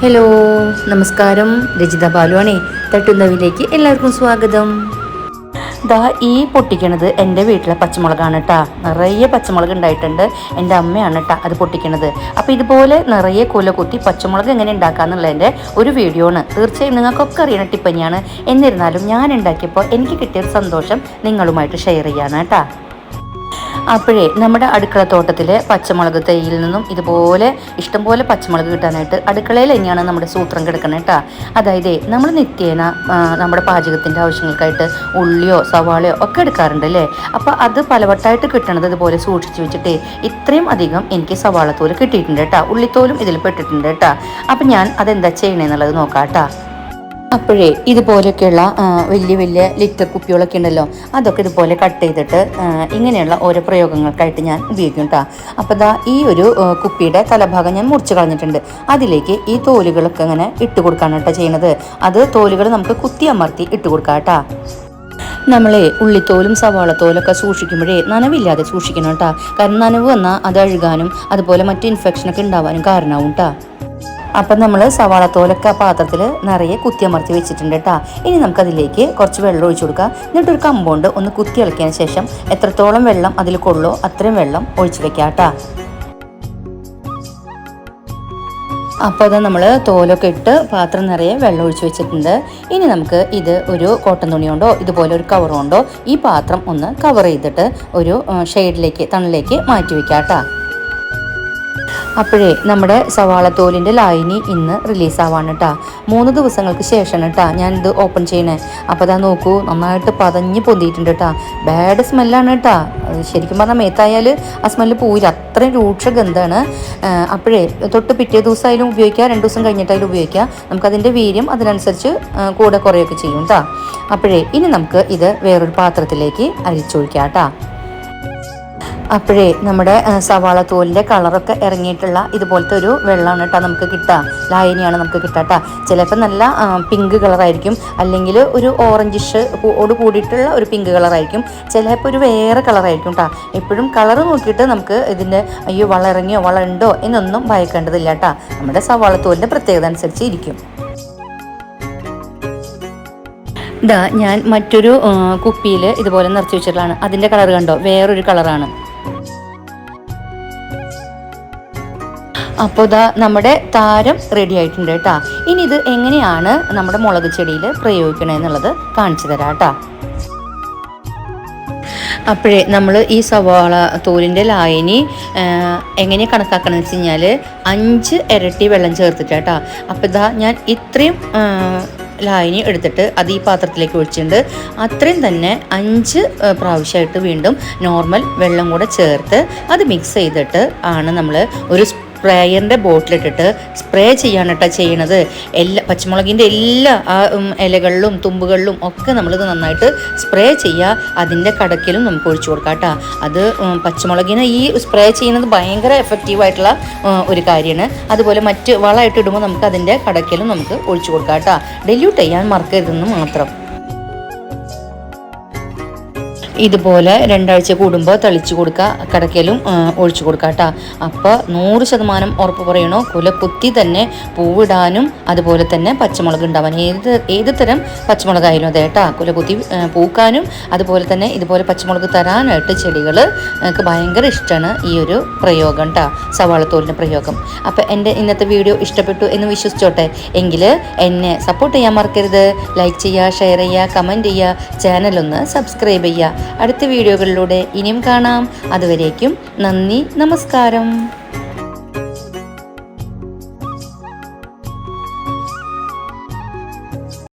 Hello നമസ്കാരം, രജിത ബാലുവാണേ. തട്ടുന്നവിലേക്ക് എല്ലാവർക്കും സ്വാഗതം. ദാ ഈ പൊട്ടിക്കണത് എൻ്റെ വീട്ടിലെ പച്ചമുളകാണ് കേട്ടോ. നിറയെ പച്ചമുളക് ഉണ്ടായിട്ടുണ്ട്. എൻ്റെ അമ്മയാണ് കേട്ടോ അത് പൊട്ടിക്കണത്. അപ്പോൾ ഇതുപോലെ നിറയെ കുല കുത്തി പച്ചമുളക് എങ്ങനെ ഉണ്ടാക്കാന്നുള്ളതിൻ്റെ ഒരു വീഡിയോ ആണ്. തീർച്ചയായും നിങ്ങൾക്കൊക്കെ അറിയണ ടിപ്പ് തന്നെയാണ്. എന്നിരുന്നാലും ഞാൻ ഉണ്ടാക്കിയപ്പോൾ എനിക്ക് കിട്ടിയൊരു സന്തോഷം നിങ്ങളുമായിട്ട് ഷെയർ ചെയ്യാണ് കേട്ടോ. അപ്പോഴേ നമ്മുടെ അടുക്കളത്തോട്ടത്തിലെ പച്ചമുളക് തൈയിൽ നിന്നും ഇതുപോലെ ഇഷ്ടംപോലെ പച്ചമുളക് കിട്ടാനായിട്ട് അടുക്കളയിൽ തന്നെയാണ് നമ്മുടെ സൂത്രം കിടക്കുന്നത് കേട്ടോ. അതായത് നമ്മൾ നിത്യേന നമ്മുടെ പാചകത്തിൻ്റെ ആവശ്യങ്ങൾക്കായിട്ട് ഉള്ളിയോ സവാളയോ ഒക്കെ എടുക്കാറുണ്ട് അല്ലേ. അപ്പോൾ അത് പലവട്ടായിട്ട് കിട്ടണത് ഇതുപോലെ സൂക്ഷിച്ച് വെച്ചിട്ട് ഇത്രയും അധികം എനിക്ക് സവാളത്തോല് കിട്ടിയിട്ടുണ്ട് കേട്ടോ. ഉള്ളിത്തോലും ഇതിൽ പെട്ടിട്ടുണ്ട് കേട്ടോ. അപ്പം ഞാൻ അതെന്താ ചെയ്യണമെന്നുള്ളത് നോക്കാം കേട്ടോ. അപ്പോഴേ ഇതുപോലെയൊക്കെയുള്ള വലിയ വലിയ ലിറ്റർ കുപ്പികളൊക്കെ ഉണ്ടല്ലോ, അതൊക്കെ ഇതുപോലെ കട്ട് ചെയ്തിട്ട് ഇങ്ങനെയുള്ള ഓരോ പ്രയോഗങ്ങൾക്കായിട്ട് ഞാൻ ഉപയോഗിക്കും കേട്ടോ. അപ്പോൾ ദാ ഈ ഒരു കുപ്പിയുടെ തലഭാഗം ഞാൻ മുറിച്ച് കളഞ്ഞിട്ടുണ്ട്. അതിലേക്ക് ഈ തോലുകളൊക്കെ ഇങ്ങനെ ഇട്ട് കൊടുക്കാണ് കേട്ടോ ചെയ്യണത്. അത് തോലുകൾ നമുക്ക് കുത്തി അമർത്തി ഇട്ട് കൊടുക്കാം കേട്ടോ. നമ്മളെ ഉള്ളിത്തോലും സവാളത്തോലൊക്കെ സൂക്ഷിക്കുമ്പോഴേ നനവില്ലാതെ സൂക്ഷിക്കണം കേട്ടോ. കാരണം നനവ് വന്നാൽ അത് അഴുകാനും അതുപോലെ മറ്റ് ഇൻഫെക്ഷനൊക്കെ ഉണ്ടാവാനും കാരണമാവും കേട്ടോ. അപ്പം നമ്മൾ സവാളത്തോലൊക്കെ പാത്രത്തിൽ നിറയെ കുത്തിയമർത്തി വെച്ചിട്ടുണ്ട് കേട്ടോ. ഇനി നമുക്കതിലേക്ക് കുറച്ച് വെള്ളം ഒഴിച്ചു കൊടുക്കാം. എന്നിട്ടൊരു കമ്പൗണ്ട് ഒന്ന് കുത്തി ഇളക്കിയതിന് ശേഷം എത്രത്തോളം വെള്ളം അതിൽ കൊള്ളോ അത്രയും വെള്ളം ഒഴിച്ചു വെക്കാം കേട്ടോ. അപ്പോൾ അത് നമ്മൾ തോലൊക്കെ ഇട്ട് പാത്രം നിറയെ വെള്ളം ഒഴിച്ച് വെച്ചിട്ടുണ്ട്. ഇനി നമുക്ക് ഇത് ഒരു കോട്ടൺ തുണി കൊണ്ടോ ഇതുപോലെ ഒരു കവർ കൊണ്ടോ ഈ പാത്രം ഒന്ന് കവർ ചെയ്തിട്ട് ഒരു ഷെയ്ഡിലേക്ക് തണലിലേക്ക് മാറ്റി വെക്കാം കേട്ടോ. അപ്പോഴേ നമ്മുടെ സവാളത്തോലിൻ്റെ ലായനി ഇന്ന് റിലീസാവാണ് കേട്ടോ. 3 ദിവസങ്ങൾക്ക് ശേഷമാണ് കേട്ടോ ഞാനിത് ഓപ്പൺ ചെയ്യണേ. അപ്പോൾ അതാ നോക്കൂ, നന്നായിട്ട് പതഞ്ഞ് പൊന്തിയിട്ടുണ്ട് കേട്ടോ. ബാഡ് സ്മെല്ലാണ് കേട്ടോ. ശരിക്കും പറഞ്ഞാൽ മേത്തായാൽ ആ സ്മെല്ല് പോയില്ല, അത്രയും രൂക്ഷ ഗന്ധമാണ്. അപ്പോഴേ തൊട്ട് പിറ്റേ ദിവസമായാലും ഉപയോഗിക്കുക, 2 ദിവസം കഴിഞ്ഞിട്ടായാലും ഉപയോഗിക്കുക. നമുക്കതിൻ്റെ വീര്യം അതിനനുസരിച്ച് കൂടെ കുറയൊക്കെ ചെയ്യും കേട്ടോ. അപ്പോഴേ ഇനി നമുക്ക് ഇത് വേറൊരു പാത്രത്തിലേക്ക് അരിച്ചൊഴിക്കാം കേട്ടോ. അപ്പോഴേ നമ്മുടെ സവാള തോലിൻ്റെ കളറൊക്കെ ഇറങ്ങിയിട്ടുള്ള ഇതുപോലത്തെ ഒരു വെള്ളമാണ് കേട്ടോ നമുക്ക് കിട്ടുക. ലായനിയാണ് നമുക്ക് കിട്ടുക കേട്ടോ. ചിലപ്പോൾ നല്ല പിങ്ക് കളറായിരിക്കും, അല്ലെങ്കിൽ ഒരു ഓറഞ്ചിഷ് ഓട് കൂടിയിട്ടുള്ള ഒരു പിങ്ക് കളറായിരിക്കും, ചിലപ്പോൾ ഒരു വേറെ കളറായിരിക്കും കേട്ടോ. എപ്പോഴും കളറ് നോക്കിയിട്ട് നമുക്ക് ഇതിൻ്റെ അയ്യോ വളം ഇറങ്ങിയോ വളം ഉണ്ടോ എന്നൊന്നും ഭയക്കേണ്ടതില്ല കേട്ടോ. നമ്മുടെ സവാള തോലിൻ്റെ പ്രത്യേകത അനുസരിച്ച് ഇരിക്കും. ഇതാ ഞാൻ മറ്റൊരു കുപ്പിയിൽ ഇതുപോലെ നിറച്ച് വെച്ചിട്ടുള്ളതാണ്. അതിൻ്റെ കളർ കണ്ടോ, വേറൊരു കളറാണ്. അപ്പോൾ ഇതാ നമ്മുടെ താരം റെഡി ആയിട്ടുണ്ട് കേട്ടോ. ഇനി ഇത് എങ്ങനെയാണ് നമ്മുടെ മുളക് ചെടിയിൽ പ്രയോഗിക്കണമെന്നുള്ളത് കാണിച്ചു തരാം കേട്ടോ. അപ്പോഴേ നമ്മൾ ഈ സവാള തോലിൻ്റെ ലായനി എങ്ങനെ കണക്കാക്കണമെന്ന് വെച്ച് കഴിഞ്ഞാൽ 5 ഇരട്ടി വെള്ളം ചേർത്തിട്ട് കേട്ടോ. അപ്പോൾ ഇതാ ഞാൻ ഇത്രയും ലായനി എടുത്തിട്ട് അത് ഈ പാത്രത്തിലേക്ക് ഒഴിച്ചിട്ടുണ്ട്. അത്രയും തന്നെ 5 പ്രാവശ്യമായിട്ട് വീണ്ടും നോർമൽ വെള്ളം കൂടെ ചേർത്ത് അത് മിക്സ് ചെയ്തിട്ട് ആണ് നമ്മൾ ഒരു സ്പ്രേയറിൻ്റെ ബോട്ടിലിട്ടിട്ട് സ്പ്രേ ചെയ്യാണ് കേട്ടോ ചെയ്യണത്. പച്ചമുളകിൻ്റെ എല്ലാ ഇലകളിലും തുമ്പുകളിലും ഒക്കെ നമ്മളിത് നന്നായിട്ട് സ്പ്രേ ചെയ്യുക. അതിൻ്റെ കടക്കിലും നമുക്ക് ഒഴിച്ചു കൊടുക്കാം കേട്ടോ. അത് പച്ചമുളകിന് ഈ സ്പ്രേ ചെയ്യുന്നത് ഭയങ്കര എഫക്റ്റീവായിട്ടുള്ള ഒരു കാര്യമാണ്. അതുപോലെ മറ്റ് വളമായിട്ട് ഇടുമ്പോൾ നമുക്ക് അതിൻ്റെ കടക്കിലും നമുക്ക് ഒഴിച്ചു കൊടുക്കാം കേട്ടോ. ഡെല്യൂട്ട് ചെയ്യാൻ മറക്കരുതെന്ന് മാത്രം. ഇതുപോലെ 2 ആഴ്ച കൂടുമ്പോൾ തളിച്ചു കൊടുക്കുക, കടക്കലും ഒഴിച്ചു കൊടുക്കുക കേട്ടോ. അപ്പോൾ 100% ഉറപ്പ് പറയണോ, കുല കുത്തി തന്നെ പൂവിടാനും അതുപോലെ തന്നെ പച്ചമുളക് ഉണ്ടാവാൻ ഏത് തരം പച്ചമുളകായാലും അതെ കേട്ടോ. കുല കുത്തി പൂക്കാനും അതുപോലെ തന്നെ ഇതുപോലെ പച്ചമുളക് തരാനായിട്ട് ചെടികൾ എനിക്ക് ഭയങ്കര ഇഷ്ടമാണ് ഈ ഒരു പ്രയോഗം കേട്ടോ, സവാളത്തോലിൻ്റെ പ്രയോഗം. അപ്പോൾ എൻ്റെ ഇന്നത്തെ വീഡിയോ ഇഷ്ടപ്പെട്ടു എന്ന് വിശ്വസിച്ചോട്ടെ. എങ്കിൽ എന്നെ സപ്പോർട്ട് ചെയ്യാൻ മറക്കരുത്. ലൈക്ക് ചെയ്യുക, ഷെയർ ചെയ്യുക, കമൻറ്റ് ചെയ്യുക, ചാനലൊന്ന് സബ്സ്ക്രൈബ് ചെയ്യുക. അടുത്ത വീഡിയോകളിലൂടെ ഇനിയും കാണാം. അതുവരേക്കും നന്ദി, നമസ്കാരം.